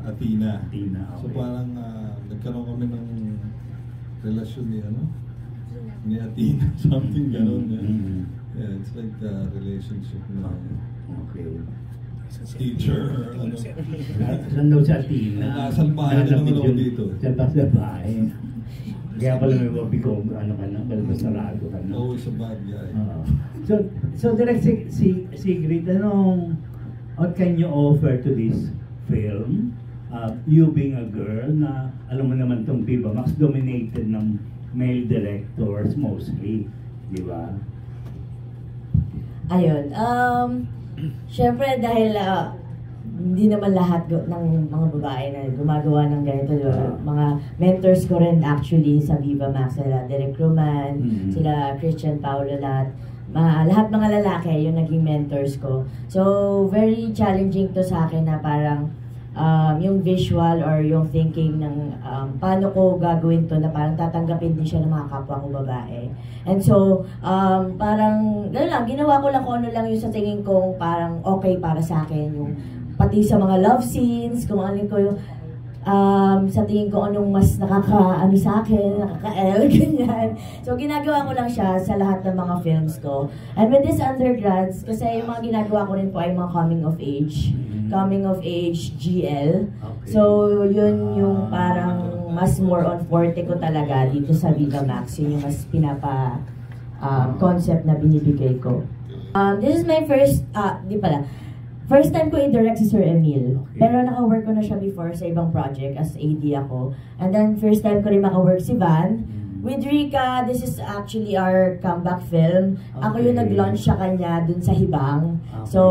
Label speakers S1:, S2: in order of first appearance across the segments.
S1: Athena.
S2: Athena, okay.
S1: So parang nagkaroon kami ng relasyon ni Athena, something ganon. Yeah, it's like a relationship na teacher or ano.
S2: Saan daw sa Athena?
S1: Nasaan bahay na naman ako dito.
S2: Sa bahay. Kaya pala may wabi ko, ano ka na, balbasarado ka na.
S1: Always a bad guy.
S2: So direct Sigrid, what can you offer to this film? You being a girl na, alam mo naman itong Viva Max, dominated ng male directors mostly, di ba?
S3: Ayun, syempre dahil hindi naman lahat ng mga babae na gumagawa ng ganito, mga mentors ko rin actually sa Viva Max, sila Derek Roman, sila Christian Paulo, lahat mga lalaki yung naging mentors ko. So very challenging to sa akin na parang yung visual or yung thinking ng paano ko gagawin to na parang tatanggapin din siya ng mga kapwa ko babae. And so, parang gano'n lang, ginawa ko lang kung ano lang yung sa tingin kong parang okay para sa akin. Yung pati sa mga love scenes, kung ano ko yung sa tingin ko anong mas nakaka-ano sa akin, nakaka-L, ganyan. So, ginagawa ko lang siya sa lahat ng mga films ko. And with this undergrads, kasi yung mga ginagawa ko rin po ay mga coming of age GL. Okay. So, yun yung parang mas more on forte ko talaga dito sa Viva Max. Yun yung mas concept na binibigay ko. This is my first time ko i-direct si Sir Emil. Okay. Pero naka-work ko na siya before sa ibang project as AD ako. And then first time ko rin maka-work si Van. With Rika, this is actually our comeback film. Okay. Ako yung nag-launch sa kanya dun sa Hibang. Okay. So,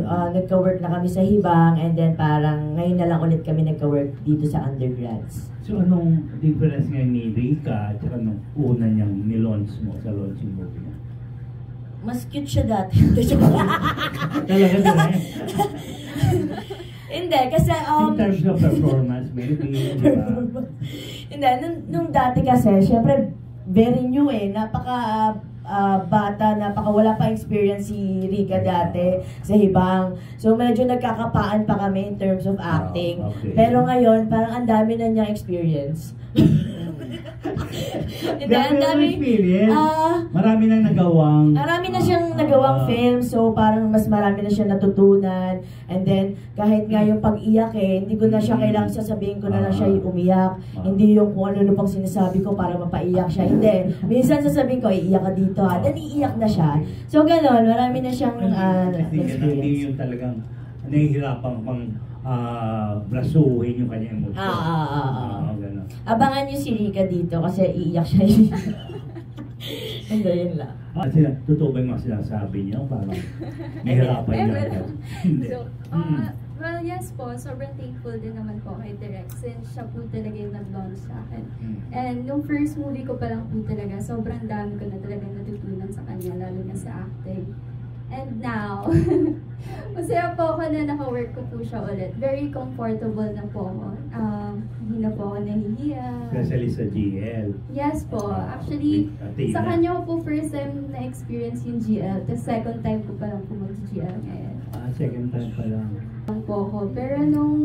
S3: nagka-work na kami sa Hibang and then parang ngayon na lang ulit kami nagka-work dito sa undergrads.
S2: So, anong difference ngayon ni Rika at saka nung una niyang nilaunch mo sa launching movie niya?
S3: Mas cute siya dati.
S2: Talaga na
S3: Hindi, kasi
S2: in terms of performance, maybe, diba?
S3: Hindi, nung dati kasi, syempre, very new napaka bata, napaka wala pa experience si Rika dati sa Hibang. So, medyo nagkakapaan pa kami in terms of acting. Okay. Pero ngayon, parang ang dami na niyang experience.
S2: Ang dami experience. Marami nang nagawang.
S3: Marami na siyang nagawang film, so parang mas marami na siyang natutunan. And then, kahit nga yung pag-iyak hindi ko na siya kailangang sasabihin ko na lang siya umiyak. Hindi yung kung ano pang sinasabi ko para mapaiyak siya. Hindi. Minsan sasabihin ko, iiyak ka dito then iiyak na siya. So, gano'n, marami na siyang experience.
S2: Hindi yung talagang nahihirapan pang brasuhin yung kanyang emosyon.
S3: Abangan niyo si Rika dito kasi iiyak siya. Hindi, yun lang.
S2: Totoo ba yung mga sinasabi niyo? Parang nahihirapan niya.
S4: Well, yes po. Sobrang thankful din naman po kay Direk since siya po talaga yung nag-launch sa akin. And nung first movie ko pa lang po talaga, sobrang dami ko na talaga natutunan sa kanya, lalo na sa acting. And now, masaya po ako na naka-work ko po siya ulit. Very comfortable na po ako. Hindi na po ako nahihiya.
S2: Especially sa GL.
S4: Yes po. Actually, sa kanya ko po first time na-experience yung GL. Tapos second time ko pa lang po mag-GL ngayon.
S2: Second time pa lang.
S4: Po ako. Pero nung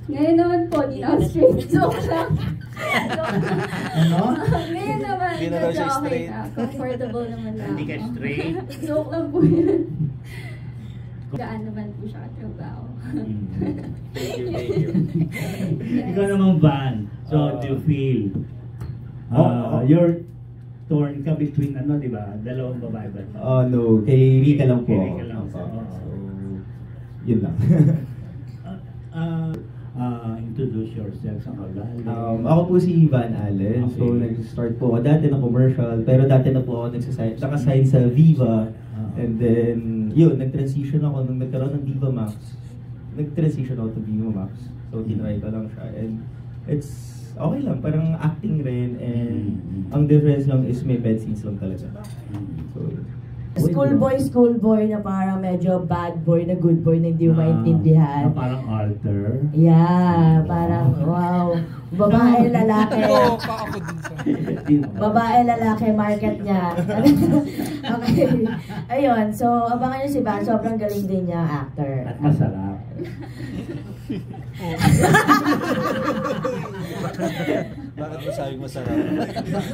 S4: ngayon naman po, di na straight. Joke lang.
S2: Ano?
S4: Ngayon naman, medyo okay na. Comfortable naman na.
S2: Hindi ka straight?
S4: Joke lang po yun. Gaan naman po siya katrabaho.
S2: Thank you. Ikaw naman, Van. So, do you feel? You're torn ka between di ba? Dalawang babae ba?
S5: No. Kay Rika lang po.
S2: Kay Rika lang po.
S5: Yun lang.
S2: Introduce yourself sa kabal.
S5: Ako po si Van Allen. Okay. So, nag-start po ako dati na commercial, pero dati na po ako nakasign sa Viva. And then, yun, nag-transition ako nung nagkaroon ng Viva Max. Nag-transition ako to Viva Max. So, tinry ko lang siya. And it's okay lang, parang acting rin. And ang difference lang is may bed scenes lang talaga. So,
S3: Schoolboy na parang medyo bad boy na good boy na hindi mo maintindihan.
S2: Parang Arthur.
S3: Yeah, parang wow. Babae, lalaki. Babae, lalaki, market niya. Okay. Ayun, so abangan niyo si Van. Sobrang galing din niya, actor.
S2: At masarap.
S1: Bakit masayang masarap?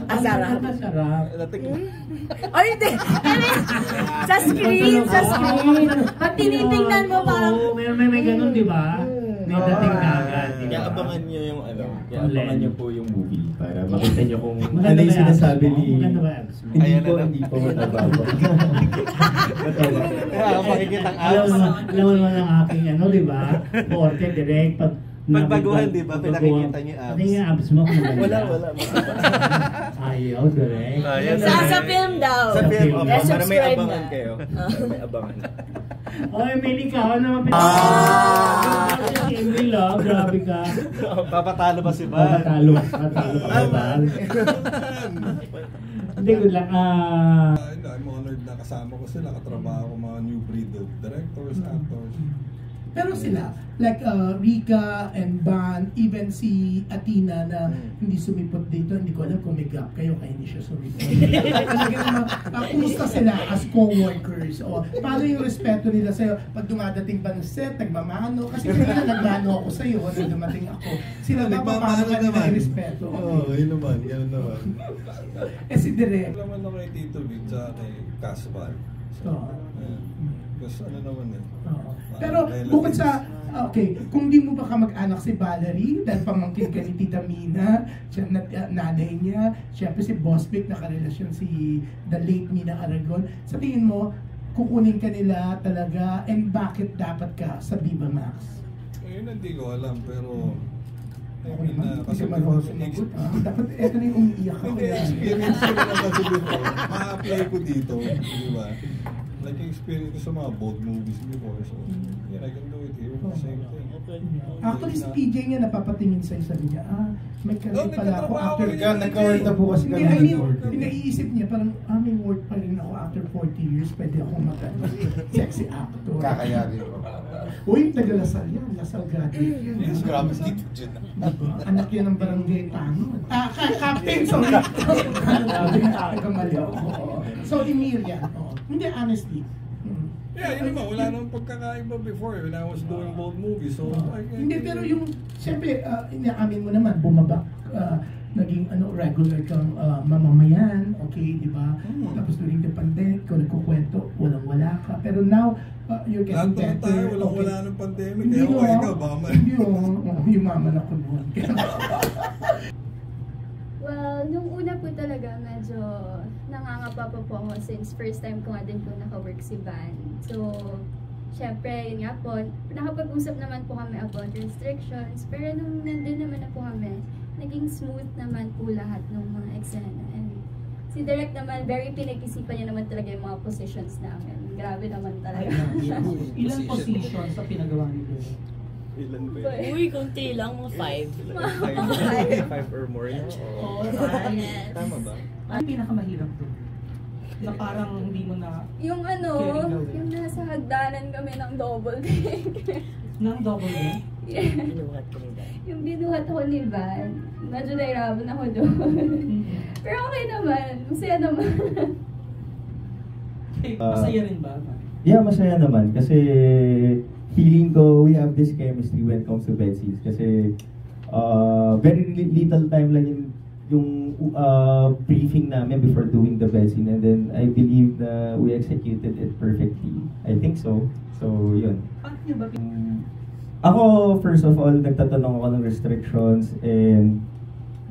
S3: Ang sarap.
S2: Masarap.
S3: Ay, hindi. Sa screen. Pag tinitingnan mo parang...
S2: Oo, may ganun, di ba? May dating kagad. di ba?
S5: Kaya abangan nyo yung ano, kaya
S2: Ulit.
S5: abangan nyo po yung movie para makita nyo kung
S2: Maganda
S5: ano yung
S2: ba yung
S5: sinasabi
S2: abs mo?
S5: ni...
S2: Maganda ba yung abs mo?
S5: Hindi po, hindi po matababa.
S1: Kaya makikita ang
S2: Alam mo naman ang aking ano, di ba? Porte, direct.
S6: Pagbaguhan, di ba? Pinakikita niyo yung abs.
S2: Ano yung abs mo? Kung maganda?
S5: Wala.
S2: Ayaw, direct.
S3: Sa film daw.
S6: Sa film,
S2: Yes,
S6: para may
S3: subscribe
S6: abangan
S3: na.
S6: kayo. Para may abangan.
S2: Oy, may likawan naman. Emil, grabe ka.
S6: Papatalo ba si Van?
S2: Patalo ka ba? Hindi, good luck.
S1: I'm honored na kasama ko sila, katrabaho ko mga new breed of directors, actors.
S7: Pero sila, like Rika and Van, even si Athena na hindi sumipot dito, hindi ko alam kung may gap kayo kaya hindi siya sumipot. Kumusta sila as co-workers? O paano yung respeto nila sa'yo? Pag dumadating ba ng set, nagmamano? Kasi kanina nagmano ako sa'yo nung dumating ako. Sila ba paano ka nila yung respeto?
S1: Oo, yun naman.
S7: Si Direk.
S1: Alam naman ako kay Tito Vic, tsaka kay Casval.
S7: Oo.
S1: Kasi ano naman eh.
S7: Oo. Pero bukod sa, okay, kung di mo ba kamag-anak si Valerie, dahil pamangkin ka ni Tita Mina, siya, nanay niya, syempre si Boss Vic, nakarelasyon si the late Mina Aragon. Sa tingin mo, kukunin ka nila talaga, and bakit dapat ka sa Viva Max?
S1: Yun hindi ko alam, pero I
S7: Ako
S1: mean,
S7: naman,
S1: kasi
S7: kasi marunong sumagot. Dapat eto na yung umiiyak ako.
S1: Hindi, experience ko naman kasi before. Ma-apply ko dito, di ba? Like experience ko sa mga bold movies before, so yeah, I can do it here. Same thing.
S7: Actually, si PJ nga napapatingin sa'yo, sabi niya, may career pala ako
S1: nagtatrabaho
S7: after...
S1: rin yan.
S5: Nagka-work na po kasi
S7: Hindi,
S5: kami
S7: I mean,
S5: ng
S7: naiisip niya, parang, may work pa rin ako after 40 years, pwede ako sexy actor.
S6: Kakayanin ko.
S7: Uy, taga-Lasal yan, Lasal graduate yan.
S1: Yes, grabe si Tito Jun.
S7: Diba? Anak yan ng barangay Tanod. Captain, sorry. Nagkamali ako. So, Emil yan. Hindi, honestly.
S1: Yeah, yun naman, wala nang pagkakaiba before when I was doing bold movies. So,
S7: Hindi, pero yung, siyempre, inaamin mo naman, bumaba, naging regular kang mamamayan, okay, di ba? Tapos during the pandemic, kung nagkukwento, walang-wala ka. Pero now, you're getting
S1: lahat
S7: better.
S1: tayo, walang-wala ng pandemic. Kaya ako ikaw, baka man.
S7: Hindi yumaman ako noon.
S4: Well, nung una po talaga, medyo nangangapa pa po ako since first time ko nga din po naka-work si Van. So, syempre, yun nga po, nakapag-usap naman po kami about restrictions, pero nung nandun naman na po kami, naging smooth naman po lahat ng mga eksena. And si Direk naman, very pinag-isipan niya naman talaga yung mga positions namin. Grabe naman talaga.
S7: Ilang positions sa pinagawa ni Direk?
S6: Ilan ba yun?
S3: Uy, kunti lang, mga 5.
S6: Five or more, no?
S7: Oo,
S3: Yes.
S6: Tama ba?
S7: Ano pinakamahirap doon? Na parang hindi mo na
S4: Yung ano, yung nasa hagdanan kami ng double deck.
S7: ng double day?
S3: Binuhat ko nila.
S4: Yung binuhat ako ni Van, medyo nahirapan ako doon. Pero okay naman, masaya naman.
S7: Masaya rin ba?
S5: Yeah, masaya naman kasi feeling ko we have this chemistry when it comes to bed scenes kasi very little time lang yung briefing namin before doing the bed scene, and then I believe na we executed it perfectly. I think so. So, yun.
S7: Paano niyo ba
S5: Ako, first of all, nagtatanong ako ng restrictions, and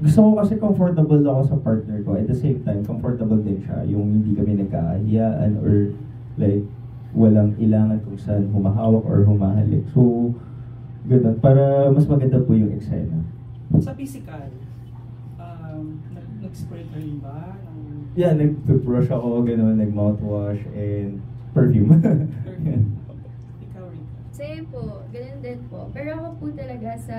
S5: gusto ko kasi comfortable ako sa partner ko. At the same time, comfortable din siya. Yung hindi kami nagkahiyaan or like walang ilangan kung saan humahawak or humahalik. So, ganun. Para mas maganda po yung eksena.
S7: Sa physical, nag-spray ka rin ba?
S5: Yeah, nag-toothbrush ako, ganun, nag-mouthwash, and perfume.
S7: Ikaw rin.
S4: Same po, ganun din po. Pero ako po talaga sa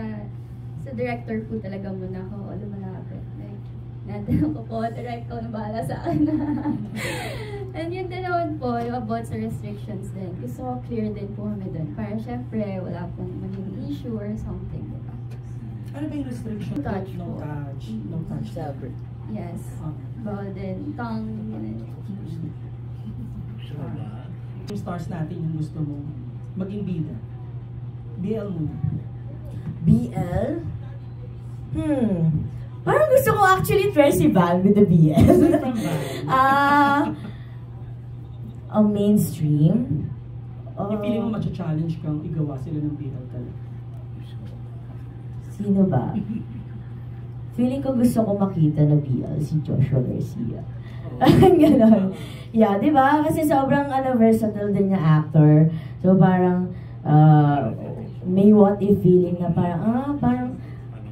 S4: director po talaga muna ako lumalapit. Like, natin ako po, direct ko na bahala sa akin. And yun din naman po, yung about sa restrictions din. Gusto ko clear din po kami dun. Para syempre, wala pong maging issue or something, diba?
S7: Ano ba yung restriction?
S4: Touch
S7: No
S4: po.
S7: touch. No touch.
S3: Sabi.
S4: Yes.
S7: Okay.
S4: Bawal din, tongue, ganun.
S7: Yung stars natin yung gusto mo maging bida. BL muna.
S3: BL? Parang gusto ko actually try si Van with the BL. Mainstream?
S8: Yung feeling mo matcha-challenge kang igawa sila ng BL talaga.
S3: Sino ba? Feeling ko gusto ko makita na BL si Joshua Garcia. Ganon. Yeah, di ba? Kasi sobrang versatile din niya actor. So parang may what if feeling na parang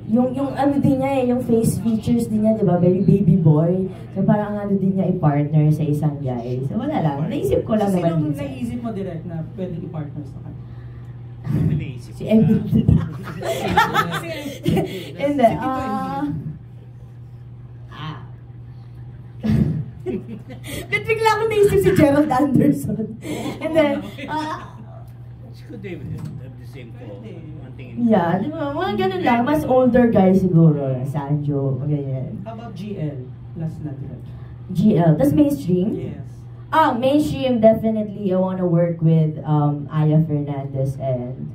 S3: yung din niya yung face features din niya, di ba? Very baby boy. So parang din niya i-partner sa isang guy. So wala lang. Naisip ko lang
S8: So,
S3: naman.
S8: sinong naisip mo direct na pwedeng i-partner sa kanya?
S3: Si Emily. Hindi. Ba't bigla akong naisip si Gerald Anderson? And then,
S9: She could have the same call.
S3: yeah, di ba? Mga ganun lang. Mas older guy siguro. Sanjo, ganyan.
S8: How about GL? Last na direct.
S3: GL. Tas mainstream?
S8: Yes.
S3: Mainstream, definitely. I wanna work with Aya Fernandez and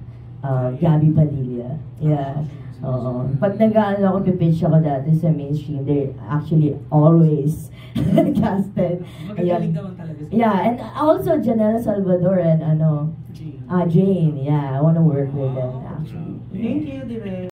S3: Gabby Padilla. Yeah. Oo. Pag nag-ano ako, pipitch ako dati sa mainstream, they're actually always casted.
S8: Magagaling naman talaga sila.
S3: Yeah, and also Janela Salvador and
S8: Jane.
S3: Jane. Yeah, I wanna work with them actually.
S8: Thank you, direct.